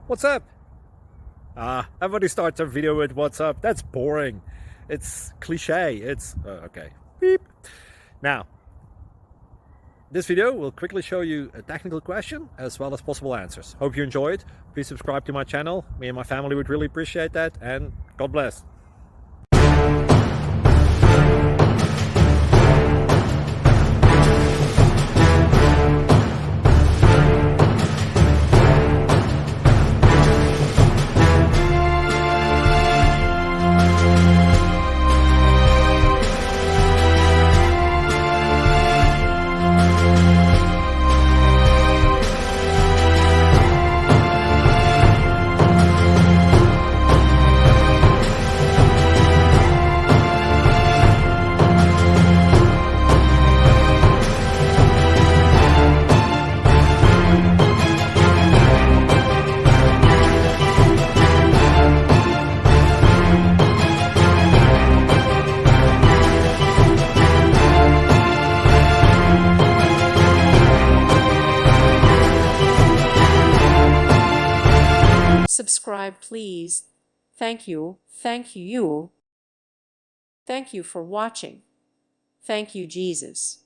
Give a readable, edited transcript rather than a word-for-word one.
What's up? Everybody starts their video with what's up. That's boring. It's cliche. It's okay. Beep. Now, this video will quickly show you a technical question as well as possible answers. Hope you enjoy it. Please subscribe to my channel. Me and my family would really appreciate that, and God bless. Subscribe, please. Thank you. Thank you. Thank you for watching. Thank you, Jesus.